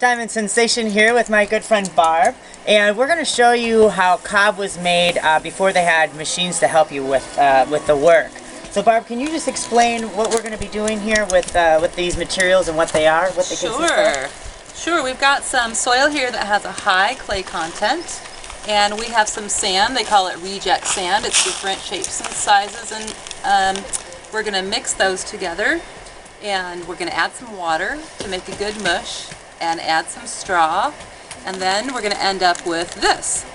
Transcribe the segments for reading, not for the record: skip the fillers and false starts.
Diamond Sensation here with my good friend Barb, and we're going to show you how cob was made before they had machines to help you with the work. So Barb, can you just explain what we're going to be doing here with these materials and what they are, what they consist of? Sure. We've got some soil here that has a high clay content, and we have some sand. They call it reject sand. It's different shapes and sizes, and we're going to mix those together, and we're going to add some water to make a good mush, and add some straw, and then we're going to end up with this.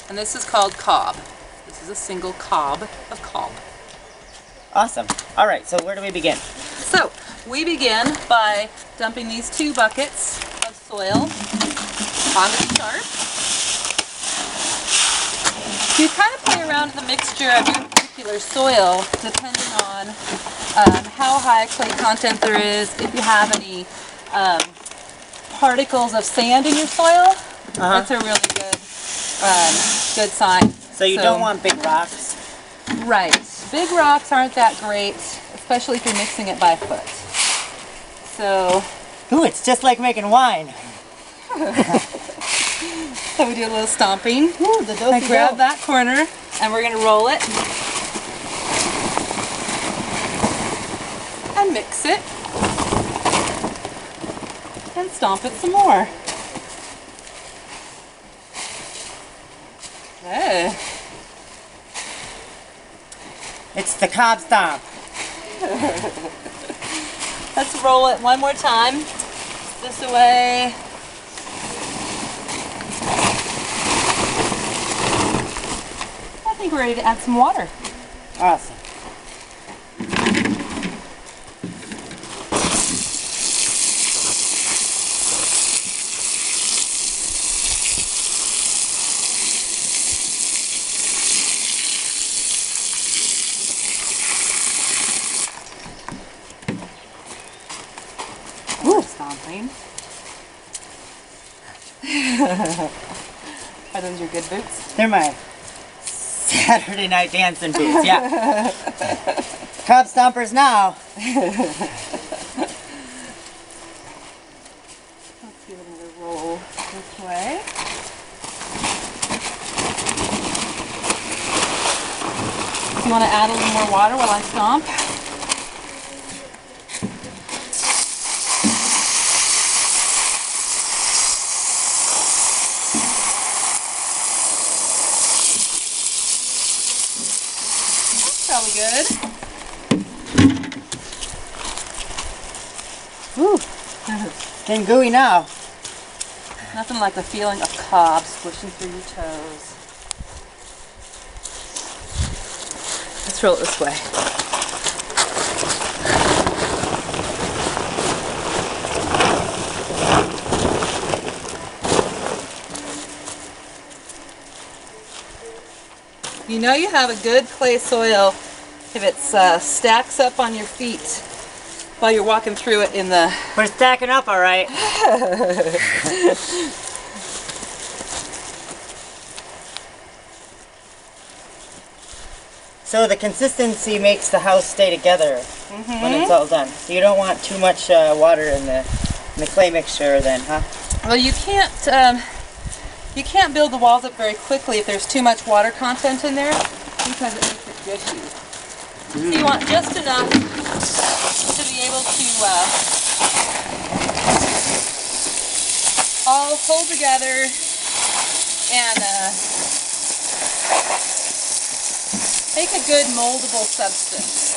And this is called cob. This is a single cob of cob. Awesome. All right, so where do we begin? So we begin by dumping these 2 buckets of soil onto the sharp. You kind of play around with the mixture of your particular soil depending on how high clay content there is, if you have any particles of sand in your soil. That's a really good good sign. So you don't want big rocks? Right. Big rocks aren't that great, especially if you're mixing it by foot. So... Ooh, it's just like making wine. So we do a little stomping. Ooh, I grab that corner, and we're going to roll it. And mix it. And stomp it some more. Okay. It's the cob stomp. Let's roll it one more time. This away. I think we're ready to add some water. Awesome. Stomping. Are those your good boots? They're my Saturday night dancing boots, yeah. Cob stompers now. Let's give it another roll this way. Do you want to add a little more water while I stomp? Probably good. Ooh, getting gooey now. Nothing like the feeling of cob squishing through your toes. Let's roll it this way. You know you have a good clay soil if it stacks up on your feet while you're walking through it in the... We're stacking up all right. So the consistency makes the house stay together when it's all done. So you don't want too much water in the clay mixture then, huh? Well, you can't build the walls up very quickly if there's too much water content in there because it makes it gushy. So you want just enough to be able to all hold together and make a good moldable substance.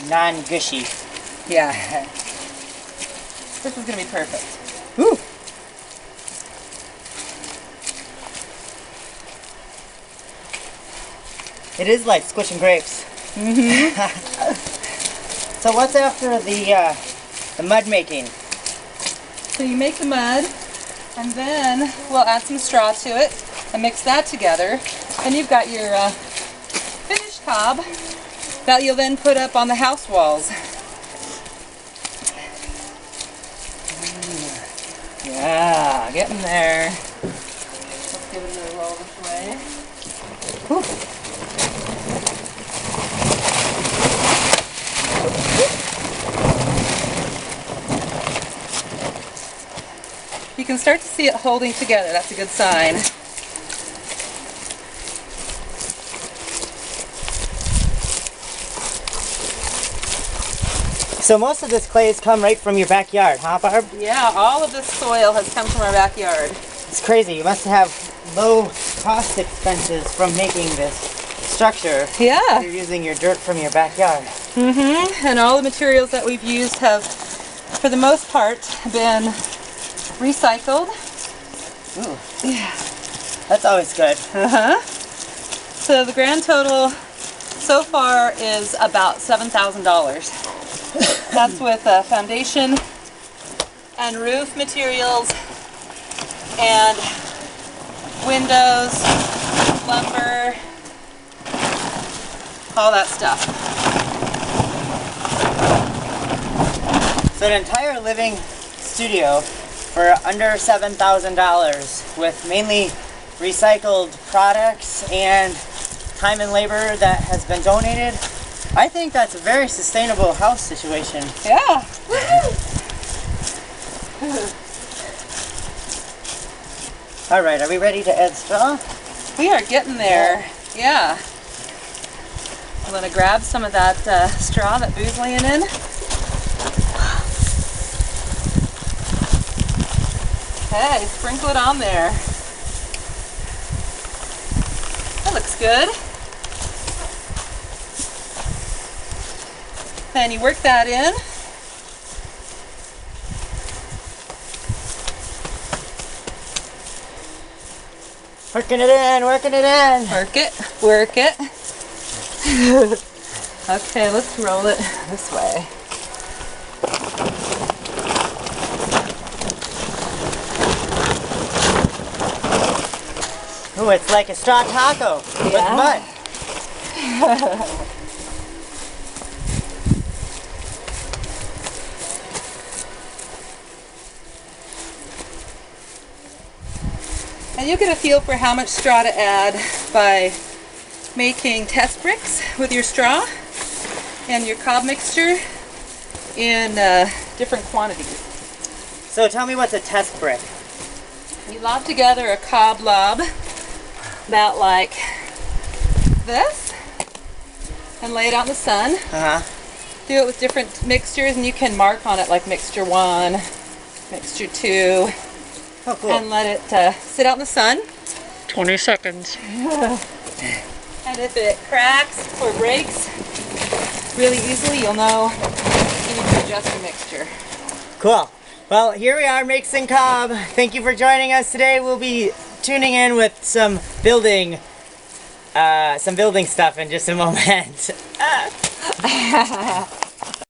Non-gushy. Yeah. This is going to be perfect. Ooh. It is like squishing grapes. So what's after the mud making? So you make the mud, and then we'll add some straw to it and mix that together. And you've got your finished cob that you'll then put up on the house walls. Yeah, getting there. Let's give it another roll this way. Whew. You can start to see it holding together. That's a good sign. So most of this clay has come right from your backyard, huh, Barb? Yeah, all of this soil has come from our backyard. It's crazy. You must have low cost expenses from making this structure. Yeah. You're using your dirt from your backyard. Mm-hmm. And all the materials that we've used have, for the most part, been recycled. Ooh. Yeah. That's always good. Uh-huh. So the grand total so far is about $7,000. That's with foundation and roof materials and windows, lumber, all that stuff. So an entire living studio for under $7,000 with mainly recycled products and time and labor that has been donated. I think that's a very sustainable house situation. Yeah. All right, are we ready to add straw? We are getting there. Yeah. I'm going to grab some of that straw that Boo's laying in. Okay, sprinkle it on there. That looks good. Then you work that in. Working it in, working it in. Work it, work it. Okay, let's roll it this way. Ooh, it's like a straw taco with mud. And you'll get a feel for how much straw to add by making test bricks with your straw and your cob mixture in different quantities. So tell me what's a test brick. You lob together a cob lob about like this and lay it out in the sun. Uh-huh. Do it with different mixtures and you can mark on it like mixture 1, mixture 2. Oh, cool. And let it sit out in the sun. 20 seconds. And if it cracks or breaks really easily, you'll know you need to adjust your mixture. Cool. Well, here we are mixing cob. Thank you for joining us today. We'll be tuning in with some building stuff in just a moment.